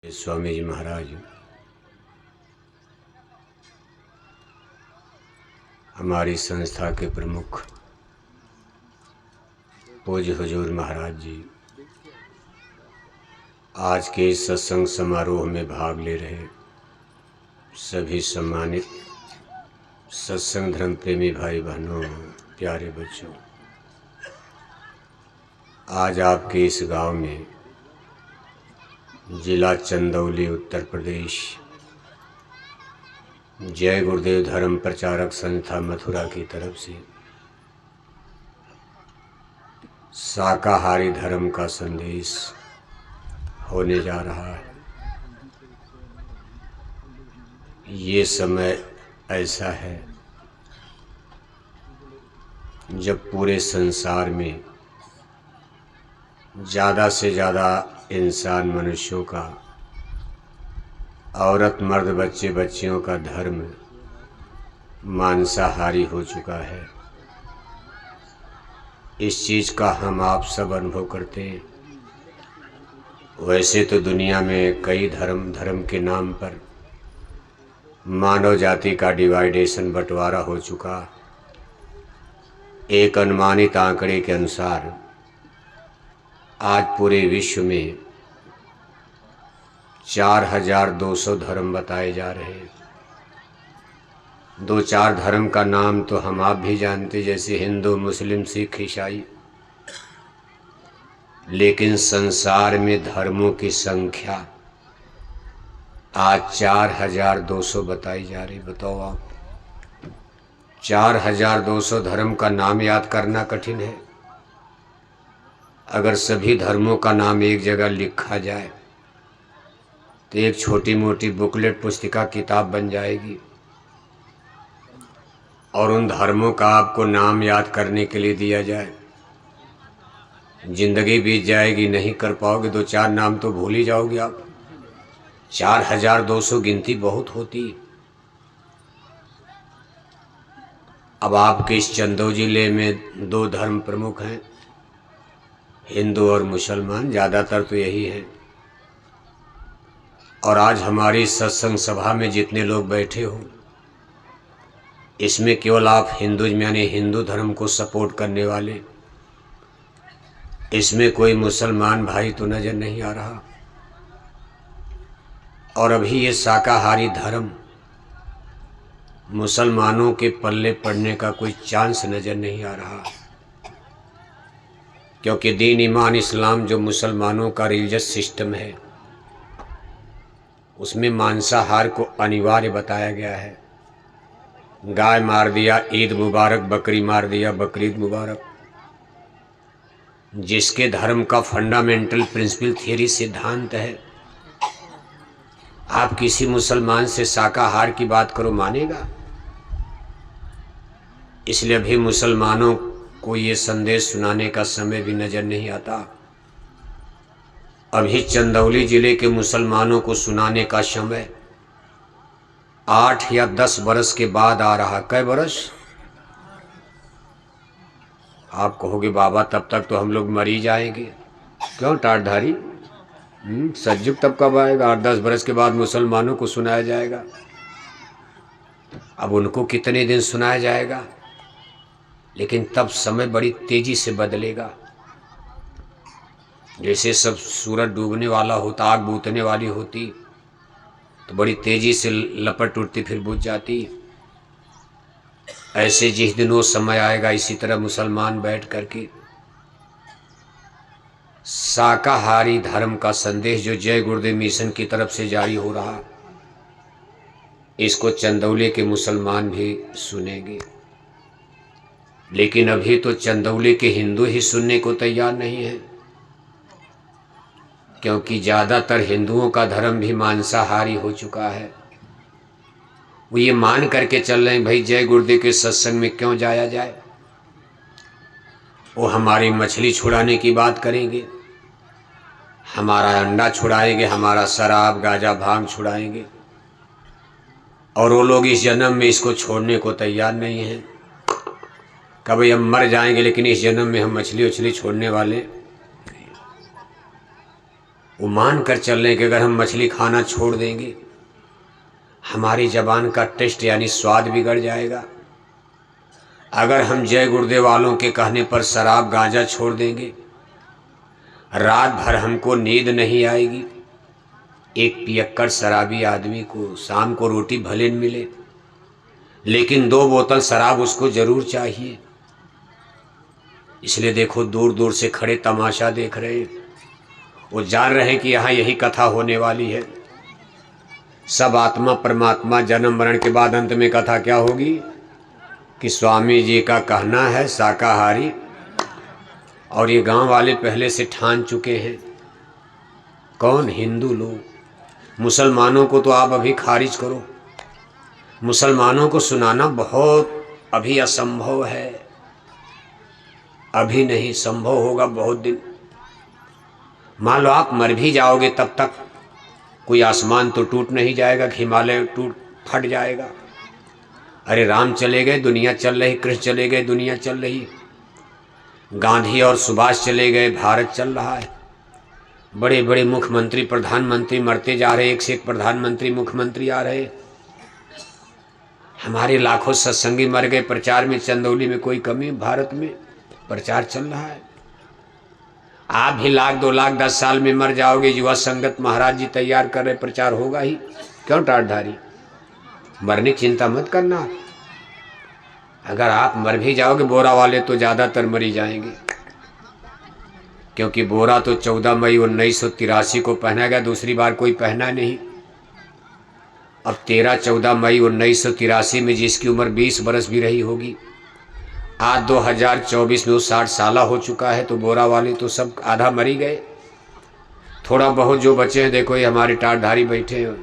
स्वामी जी महाराज हमारी संस्था के प्रमुख पूज्य हुजूर महाराज जी आज के इस सत्संग समारोह में भाग ले रहे सभी सम्मानित सत्संग धर्म प्रेमी भाई बहनों, प्यारे बच्चों, आज आपके इस गांव में जिला चंदौली उत्तर प्रदेश जय गुरुदेव धर्म प्रचारक संस्था मथुरा की तरफ से शाकाहारी धर्म का संदेश होने जा रहा है। ये समय ऐसा है जब पूरे संसार में ज़्यादा से ज़्यादा इंसान मनुष्यों का, औरत मर्द बच्चे बच्चियों का धर्म मांसाहारी हो चुका है। इस चीज़ का हम आप सब अनुभव करते हैं। वैसे तो दुनिया में कई धर्म के नाम पर मानव जाति का डिवाइडेशन बंटवारा हो चुका। एक अनुमानित आंकड़े के अनुसार आज पूरे विश्व में 4200 धर्म बताए जा रहे हैं। दो चार धर्म का नाम तो हम आप भी जानते, जैसे हिंदू, मुस्लिम, सिख, ईसाई। लेकिन संसार में धर्मों की संख्या आज 4200 बताई जा रही। बताओ आप, 4200 धर्म का नाम याद करना कठिन है। अगर सभी धर्मों का नाम एक जगह लिखा जाए तो एक छोटी मोटी बुकलेट पुस्तिका किताब बन जाएगी। और उन धर्मों का आपको नाम याद करने के लिए दिया जाए, जिंदगी बीत जाएगी, नहीं कर पाओगे। दो चार नाम तो भूल ही जाओगे आप। 4200 गिनती बहुत होती। अब आपके इस चंदौली जिले में दो धर्म प्रमुख हैं, हिंदू और मुसलमान, ज़्यादातर तो यही है। और आज हमारी सत्संग सभा में जितने लोग बैठे हो, इसमें केवल आप हिंदू यानी हिंदू धर्म को सपोर्ट करने वाले, इसमें कोई मुसलमान भाई तो नज़र नहीं आ रहा। और अभी ये शाकाहारी धर्म मुसलमानों के पल्ले पड़ने का कोई चांस नज़र नहीं आ रहा, क्योंकि दीन ईमान इस्लाम जो मुसलमानों का रिलीजियस सिस्टम है, उसमें मांसाहार को अनिवार्य बताया गया है। गाय मार दिया, ईद मुबारक, बकरी मार दिया, बकरीद मुबारक। जिसके धर्म का फंडामेंटल प्रिंसिपल थियरी सिद्धांत है, आप किसी मुसलमान से शाकाहार की बात करो, मानेगा? इसलिए अभी मुसलमानों को ये संदेश सुनाने का समय भी नजर नहीं आता। अभी चंदौली जिले के मुसलमानों को सुनाने का समय 8 या 10 बरस के बाद आ रहा। कई बरस? आप कहोगे बाबा तब तक तो हम लोग मर ही जाएंगे। क्यों टाटधारी? सतयुग तब कब आएगा? 8-10 बरस के बाद मुसलमानों को सुनाया जाएगा। अब उनको कितने दिन सुनाया जाएगा? लेकिन तब समय बड़ी तेजी से बदलेगा। जैसे सब सूरज डूबने वाला होता, आग बूतने वाली होती, तो बड़ी तेजी से लपट उठती फिर बुझ जाती। ऐसे जिस दिन वो समय आएगा, इसी तरह मुसलमान बैठ करके शाकाहारी धर्म का संदेश जो जय गुरुदेव मिशन की तरफ से जारी हो रहा, इसको चंदौली के मुसलमान भी सुनेंगे। लेकिन अभी तो चंदौली के हिंदू ही सुनने को तैयार नहीं है, क्योंकि ज़्यादातर हिंदुओं का धर्म भी मांसाहारी हो चुका है। वो ये मान करके चल रहे हैं, भाई जय गुरुदेव के सत्संग में क्यों जाया जाए। वो हमारी मछली छुड़ाने की बात करेंगे, हमारा अंडा छुड़ाएंगे, हमारा शराब गांजा भांग छुड़ाएंगे। और वो लोग इस जन्म में इसको छोड़ने को तैयार नहीं हैं। कभी हम मर जाएंगे, लेकिन इस जन्म में हम मछली उछली छोड़ने वाले। वो मान कर चल रहे हैं कि अगर हम मछली खाना छोड़ देंगे हमारी ज़बान का टेस्ट यानी स्वाद बिगड़ जाएगा। अगर हम जय गुरुदेव वालों के कहने पर शराब गांजा छोड़ देंगे रात भर हमको नींद नहीं आएगी। एक पियक्कड़ शराबी आदमी को शाम को रोटी भले न मिले लेकिन 2 बोतल शराब उसको ज़रूर चाहिए। इसलिए देखो दूर दूर से खड़े तमाशा देख रहे हैं, वो जान रहे हैं कि यहाँ यही कथा होने वाली है। सब आत्मा परमात्मा जन्म मरण के बाद अंत में कथा क्या होगी कि स्वामी जी का कहना है शाकाहारी, और ये गांव वाले पहले से ठान चुके हैं। कौन? हिंदू लोग। मुसलमानों को तो आप अभी खारिज करो, मुसलमानों को सुनाना बहुत अभी असंभव है, अभी नहीं, संभव होगा बहुत दिन। मान लो आप मर भी जाओगे तब तक कोई आसमान तो टूट नहीं जाएगा, हिमालय टूट फट जाएगा। अरे राम चले गए दुनिया चल रही, कृष्ण चले गए दुनिया चल रही, गांधी और सुभाष चले गए भारत चल रहा है। बड़े बड़े मुख्यमंत्री प्रधानमंत्री मरते जा रहे, एक से एक प्रधानमंत्री मुख्यमंत्री आ रहे। हमारे लाखों सत्संगी मर गए, प्रचार में चंदौली में कोई कमी? भारत में प्रचार चल रहा है। आप भी 1 लाख 2 लाख 10 साल में मर जाओगे। युवा संगत महाराज जी तैयार कर रहे, प्रचार होगा ही। क्यों टाटधारी? मरने की चिंता मत करना। अगर आप मर भी जाओगे, बोरा वाले तो ज़्यादातर मरी जाएंगे, क्योंकि बोरा तो 14 मई 1983 को पहना गया, दूसरी बार कोई पहना नहीं। अब 13-14 मई 1983 में जिसकी उम्र 20 बरस भी रही होगी, आज 2024 में वो 60 साला हो चुका है, तो बोरा वाले तो सब आधा मरी गए। थोड़ा बहुत जो बचे हैं, देखो ये हमारे टाटधारी बैठे हैं,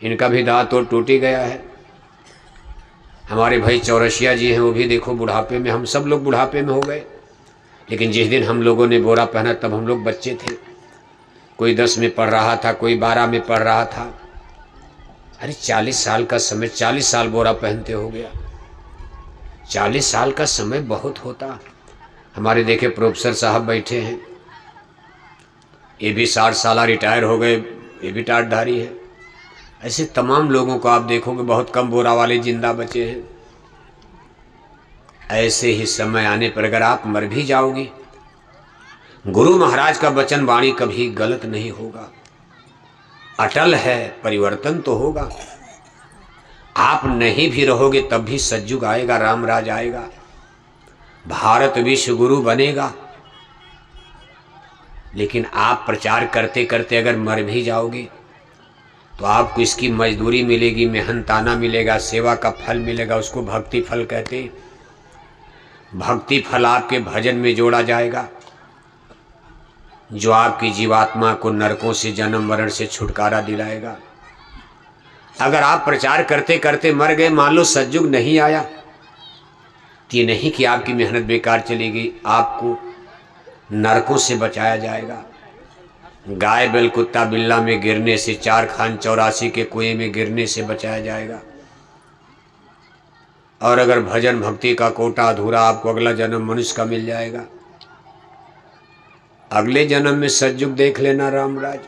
इनका भी दांत तो टूट ही गया है। हमारे भाई चौरसिया जी हैं, वो भी देखो बुढ़ापे में, हम सब लोग बुढ़ापे में हो गए। लेकिन जिस दिन हम लोगों ने बोरा पहना तब हम लोग बच्चे थे, कोई 10 में पढ़ रहा था, कोई 12 में पढ़ रहा था। अरे 40 साल का समय, 40 साल बोरा पहनते हो गया। 40 साल का समय बहुत होता। हमारे देखे प्रोफेसर साहब बैठे हैं, ये भी 60 साल रिटायर हो गए, ये भी टाटधारी है। ऐसे तमाम लोगों को आप देखोगे, बहुत कम बोरा वाले जिंदा बचे हैं। ऐसे ही समय आने पर अगर आप मर भी जाओगे, गुरु महाराज का वचन वाणी कभी गलत नहीं होगा, अटल है, परिवर्तन तो होगा। आप नहीं भी रहोगे तब भी सतयुग आएगा, राम राज आएगा, भारत विश्व गुरु बनेगा। लेकिन आप प्रचार करते करते अगर मर भी जाओगे तो आपको इसकी मजदूरी मिलेगी, मेहनताना मिलेगा, सेवा का फल मिलेगा, उसको भक्ति फल कहते हैं। भक्ति फल आपके भजन में जोड़ा जाएगा, जो आपकी जीवात्मा को नरकों से, जन्म मरण से छुटकारा दिलाएगा। अगर आप प्रचार करते करते मर गए, मान लो सतयुग नहीं आया, तो ये नहीं कि आपकी मेहनत बेकार चलेगी, आपको नरकों से बचाया जाएगा। गाय बैल कुत्ता बिल्ला में गिरने से, 4 खान 84 के कुएं में गिरने से बचाया जाएगा। और अगर भजन भक्ति का कोटा अधूरा, आपको अगला जन्म मनुष्य का मिल जाएगा। अगले जन्म में सतयुग देख लेना, रामराज।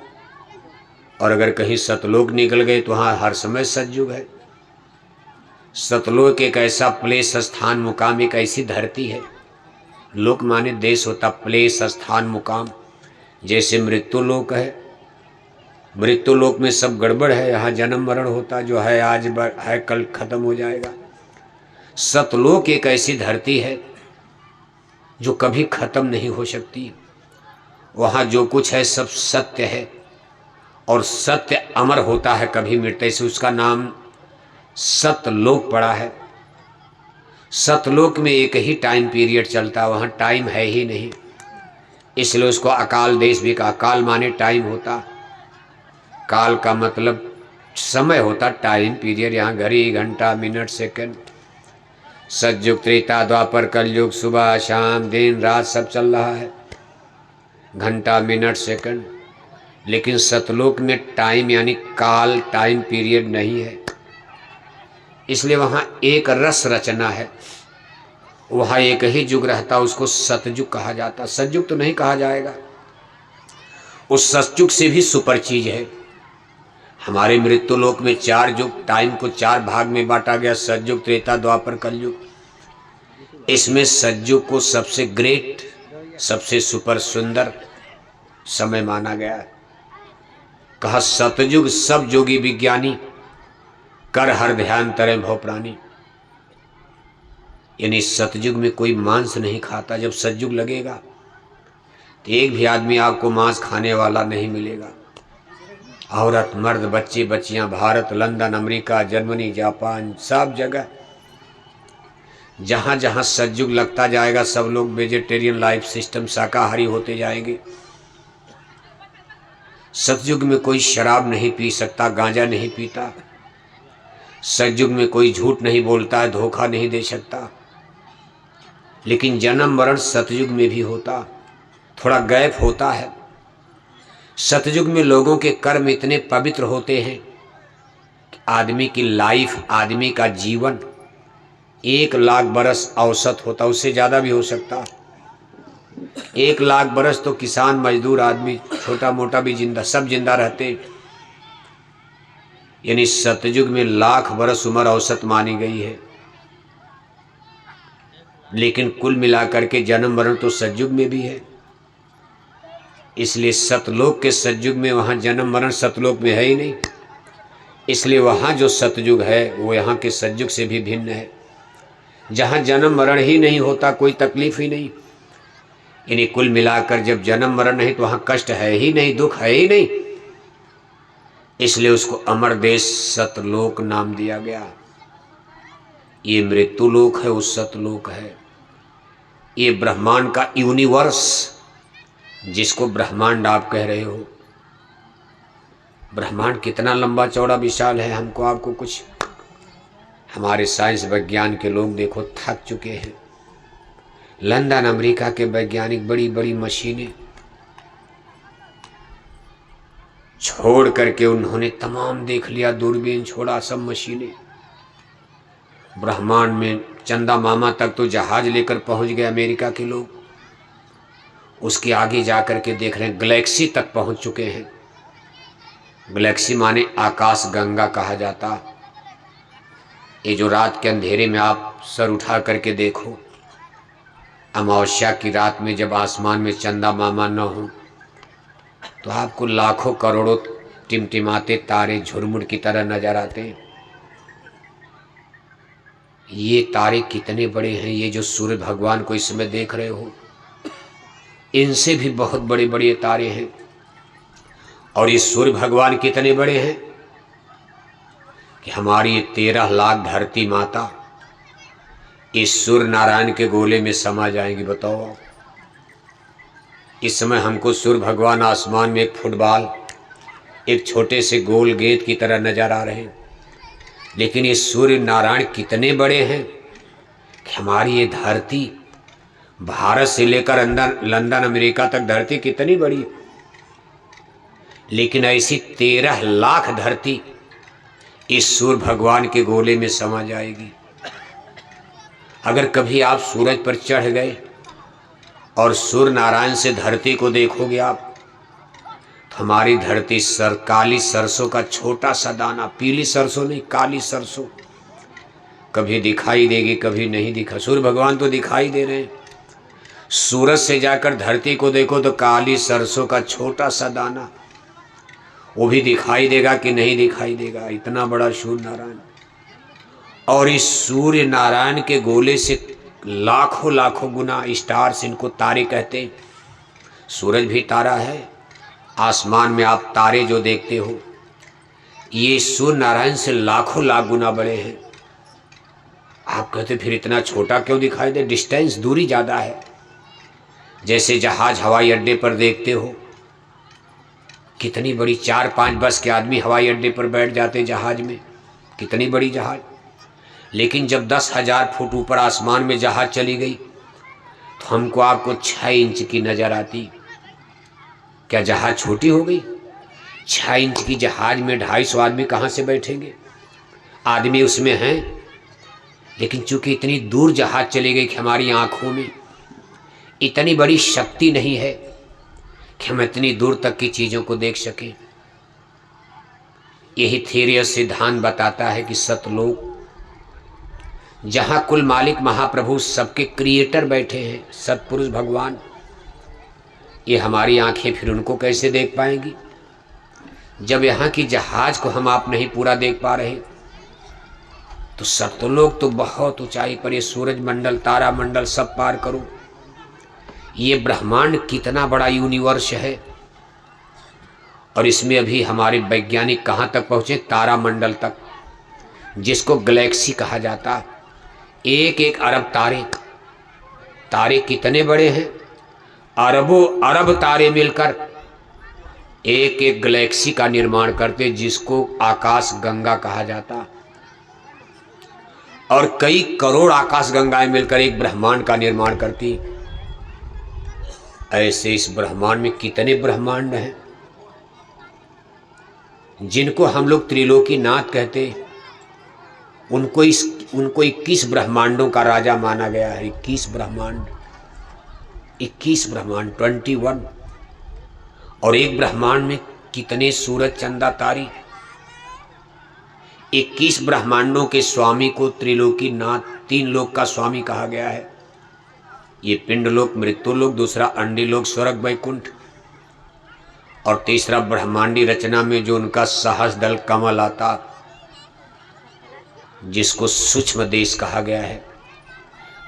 और अगर कहीं सतलोक निकल गए तो वहाँ हर समय सतयुग है। सतलोक एक ऐसा प्लेस, स्थान, मुकाम, एक ऐसी धरती है। लोक माने देश होता, प्लेस, स्थान, मुकाम। जैसे मृत्यु लोक है, मृत्यु लोक में सब गड़बड़ है, यहाँ जन्म मरण होता, जो है आज है कल खत्म हो जाएगा। सतलोक एक ऐसी धरती है जो कभी खत्म नहीं हो सकती। वहाँ जो कुछ है सब सत्य है, और सत्य अमर होता है, कभी मिटते से। उसका नाम सतलोक पड़ा है। सतलोक में एक ही टाइम पीरियड चलता है, वहाँ टाइम है ही नहीं, इसलिए उसको अकाल देश भी कहा। काल माने टाइम होता, काल का मतलब समय होता, टाइम पीरियड। यहाँ घड़ी, घंटा, मिनट, सेकंड। सतयुग, त्रेता, द्वापर, कलयुग, सुबह शाम, दिन रात सब चल रहा है, घंटा, मिनट, सेकंड। लेकिन सतलोक में टाइम यानी काल, टाइम पीरियड नहीं है, इसलिए वहाँ एक रस रचना है, वहाँ एक ही युग रहता, उसको सतयुग कहा जाता। सतयुग तो नहीं कहा जाएगा, उस सतयुग से भी सुपर चीज है। हमारे मृत्युलोक में 4 युग, टाइम को 4 भाग में बांटा गया, सतयुग, त्रेता, द्वापर, कलयुग। इसमें सतयुग को सबसे ग्रेट, सबसे सुपर सुंदर समय माना गया है। कहा सतयुग सब जोगी विज्ञानी, कर हर ध्यान तरे भव प्राणी। यानी सतयुग में कोई मांस नहीं खाता। जब सतयुग लगेगा तो एक भी आदमी आपको मांस खाने वाला नहीं मिलेगा। औरत, मर्द, बच्चे, बच्चियां, Bharat, London, America, Germany, Japan, सब जगह जहां जहां सतयुग लगता जाएगा सब लोग वेजिटेरियन लाइफ सिस्टम, शाकाहारी होते जाएंगे। सतयुग में कोई शराब नहीं पी सकता, गांजा नहीं पीता। सतयुग में कोई झूठ नहीं बोलता है, धोखा नहीं दे सकता। लेकिन जन्म मरण सतयुग में भी होता, थोड़ा गैप होता है। सतयुग में लोगों के कर्म इतने पवित्र होते हैं कि आदमी की लाइफ, आदमी का जीवन 1,00,000 बरस औसत होता, उससे ज़्यादा भी हो सकता। 1,00,000 बरस तो किसान, मजदूर, आदमी छोटा मोटा भी जिंदा, सब जिंदा रहते। यानी सतयुग में 1,00,000 बरस उम्र औसत मानी गई है। लेकिन कुल मिलाकर के जन्म मरण तो सतयुग में भी है। इसलिए सतलोक के सतयुग में वहाँ जन्म मरण सतलोक में है ही नहीं। इसलिए वहाँ जो सतयुग है वो यहाँ के सतयुग से भी भिन्न है। जहाँ जन्म मरण ही नहीं होता, कोई तकलीफ ही नहीं। यानी कुल मिलाकर जब जन्म मरण नहीं तो वहाँ कष्ट है ही नहीं, दुख है ही नहीं। इसलिए उसको अमर देश सतलोक नाम दिया गया। ये मृत्युलोक है, वो सतलोक है। ये ब्रह्मांड का यूनिवर्स, जिसको ब्रह्मांड आप कह रहे हो, ब्रह्मांड कितना लंबा चौड़ा विशाल है, हमको आपको कुछ, हमारे साइंस विज्ञान के लोग देखो थक चुके हैं। लंदन, अमेरिका के वैज्ञानिक बड़ी बड़ी मशीनें छोड़ करके उन्होंने तमाम देख लिया, दूरबीन छोड़ा, सब मशीनें। ब्रह्मांड में चंदा मामा तक तो जहाज लेकर पहुंच गए अमेरिका के लोग। उसके आगे जाकर के देख रहे हैं, गैलेक्सी तक पहुंच चुके हैं। गैलेक्सी माने आकाश गंगा कहा जाता। ये जो रात के अंधेरे में आप सर उठा करके देखो, अमावस्या की रात में जब आसमान में चंदा मामा न हो तो आपको लाखों करोड़ों टिमटिमाते तारे झुरमुट की तरह नजर आते हैं। ये तारे कितने बड़े हैं, ये जो सूर्य भगवान को इस समय देख रहे हो, इनसे भी बहुत बड़े बड़े तारे हैं। और ये सूर्य भगवान कितने बड़े हैं कि हमारी 13,00,000 धरती माता इस सूर्य नारायण के गोले में समा जाएंगी। बताओ, इस समय हमको सूर्य भगवान आसमान में एक फुटबॉल, एक छोटे से गोल गेंद की तरह नजर आ रहे हैं। लेकिन ये सूर्य नारायण कितने बड़े हैं कि हमारी ये धरती, भारत से लेकर अंदर लंदन, अमेरिका तक धरती कितनी बड़ी है। लेकिन ऐसी 13,00,000 धरती इस सूर्य भगवान के गोले में समा जाएगी। अगर कभी आप सूरज पर चढ़ गए और सूर्य नारायण से धरती को देखोगे आप, तो हमारी धरती काली सरसों का छोटा सा दाना, पीली सरसों नहीं, काली सरसों, कभी दिखाई देगी, कभी नहीं दिखा। सूर्य भगवान तो दिखाई दे रहे हैं। सूरज से जाकर धरती को देखो तो काली सरसों का छोटा सा दाना, वो भी दिखाई देगा कि नहीं दिखाई देगा। इतना बड़ा सूर्य नारायण, और इस सूर्य नारायण के गोले से लाखों लाखों गुना स्टार्स, इनको तारे कहते हैं। सूरज भी तारा है। आसमान में आप तारे जो देखते हो, ये सूर्य नारायण से लाखों लाख गुना बड़े हैं। आप कहते फिर इतना छोटा क्यों दिखाई दे? डिस्टेंस, दूरी ज़्यादा है। जैसे जहाज हवाई अड्डे पर देखते हो, कितनी बड़ी 4-5 बस के आदमी हवाई अड्डे पर बैठ जाते जहाज में, कितनी बड़ी जहाज। लेकिन जब 10,000 फुट ऊपर आसमान में जहाज चली गई तो हमको आपको 6 इंच की नज़र आती। क्या जहाज छोटी हो गई? 6 इंच की जहाज में 250 आदमी कहाँ से बैठेंगे? आदमी उसमें हैं, लेकिन चूंकि इतनी दूर जहाज चली गई कि हमारी आंखों में इतनी बड़ी शक्ति नहीं है कि हम इतनी दूर तक की चीज़ों को देख सकें। यही थ्योरी और सिद्धांत बताता है कि सतलोक, जहाँ कुल मालिक महाप्रभु सबके क्रिएटर बैठे हैं, सतपुरुष भगवान, ये हमारी आंखें फिर उनको कैसे देख पाएंगी जब यहाँ की जहाज को हम आप नहीं पूरा देख पा रहे। तो सतलोक तो बहुत ऊंचाई पर, ये सूरज मंडल, तारा मंडल सब पार करो। ये ब्रह्मांड कितना बड़ा यूनिवर्स है, और इसमें अभी हमारे वैज्ञानिक कहाँ तक पहुँचे? तारा मंडल तक, जिसको गैलेक्सी कहा जाता। एक एक अरब तारे, तारे कितने बड़े हैं? अरबों अरब तारे मिलकर एक एक गैलेक्सी का निर्माण करते, जिसको आकाश गंगा कहा जाता। और कई करोड़ आकाश गंगाएं मिलकर एक ब्रह्मांड का निर्माण करती। ऐसे इस ब्रह्मांड में कितने ब्रह्मांड हैं, जिनको हम लोग त्रिलोकीनाथ कहते। उनको 21 ब्रह्मांडों का राजा माना गया है। 21 ब्रह्मांड, 21 और एक ब्रह्मांड में कितने सूरज चंदा तारे। 21 ब्रह्मांडों के स्वामी को त्रिलोकीनाथ, 3 लोक का स्वामी कहा गया है। ये पिंडलोक, मृत्युलोक, दूसरा अंडीलोक स्वर्ग वैकुंठ, और तीसरा ब्रह्मांडी रचना में जो उनका सहस्र दल कमल आता, जिसको सूक्ष्म देश कहा गया है।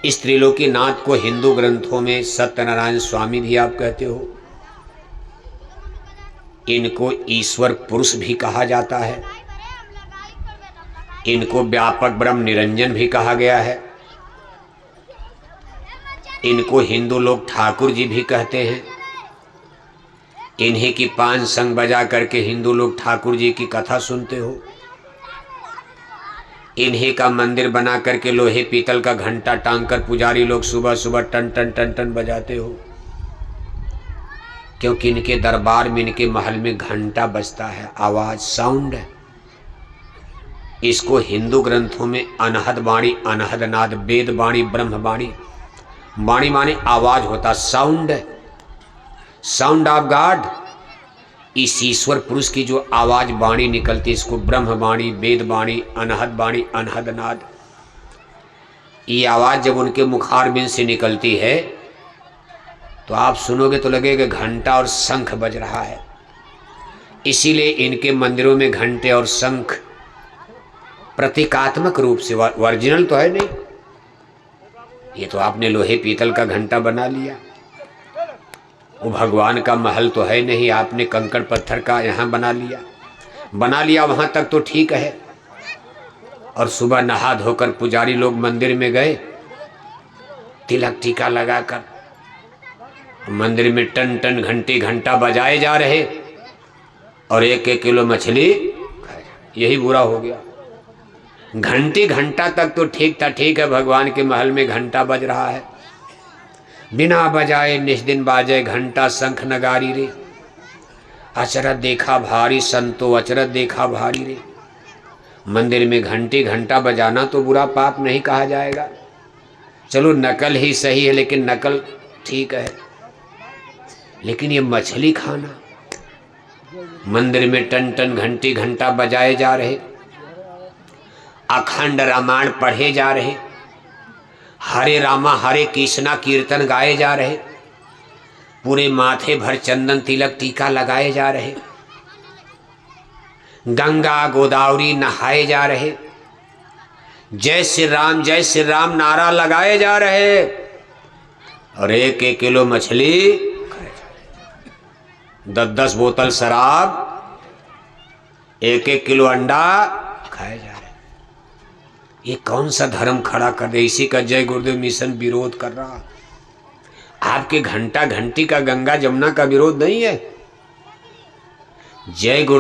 इस त्रिलोकीनाथ को हिंदू ग्रंथों में सत्यनारायण स्वामी भी आप कहते हो। इनको ईश्वर पुरुष भी कहा जाता है। इनको व्यापक ब्रह्म निरंजन भी कहा गया है। इनको हिंदू लोग ठाकुर जी भी कहते हैं। इन्हीं की 5 संग बजा करके हिंदू लोग ठाकुर जी की कथा सुनते हो। इन्हीं का मंदिर बना करके लोहे पीतल का घंटा टांग कर पुजारी लोग सुबह सुबह टन टन टन टन बजाते हो, क्योंकि इनके दरबार में, इनके महल में घंटा बजता है, आवाज, साउंड है। इसको हिंदू ग्रंथों में अनहद वाणी, अनहद नाद, वेद वाणी, ब्रह्म वाणी, वाणी माने आवाज होता, साउंड है, साउंड ऑफ गॉड। इस ईश्वर पुरुष की जो आवाज वाणी निकलती, इसको ब्रह्म वाणी, वेद वाणी, अनहद वाणी, अनहद नाद। ये आवाज जब उनके मुखारबिंद से निकलती है तो आप सुनोगे तो लगेगा घंटा और शंख बज रहा है। इसीलिए इनके मंदिरों में घंटे और शंख प्रतीकात्मक रूप से, ओरिजिनल तो है नहीं, ये तो आपने लोहे पीतल का घंटा बना लिया। वो भगवान का महल तो है नहीं, आपने कंकड़ पत्थर का यहाँ बना लिया। वहाँ तक तो ठीक है। और सुबह नहा धोकर पुजारी लोग मंदिर में गए, तिलक टीका लगाकर मंदिर में टन टन घंटा बजाए जा रहे, और 1-1 किलो मछली, यही बुरा हो गया। घंटा तक तो ठीक था, ठीक है, भगवान के महल में घंटा बज रहा है। बिना बजाए निस्दिन बाजे घंटा शंख नगारी रे, अचरत देखा भारी संतो अचरत देखा भारी रे। मंदिर में घंटा बजाना तो बुरा पाप नहीं कहा जाएगा। चलो नकल ही सही है, लेकिन नकल ठीक है। लेकिन ये मछली खाना, मंदिर में टन टन घंटा बजाए जा रहे, अखंड रामायण पढ़े जा रहे, हरे रामा हरे कृष्णा कीर्तन गाए जा रहे, पूरे माथे भर चंदन तिलक टीका लगाए जा रहे, गंगा गोदावरी नहाए जा रहे, जय श्री राम नारा लगाए जा रहे, और 1-1 किलो मछली, 10-10 बोतल शराब, 1-1 किलो अंडा खाए जा रहे। ये कौन सा धर्म खड़ा कर दे? इसी का जय गुरुदेव मिशन विरोध कर रहा। आपके घंटी का गंगा जमुना का विरोध नहीं है। जय गुरुदेव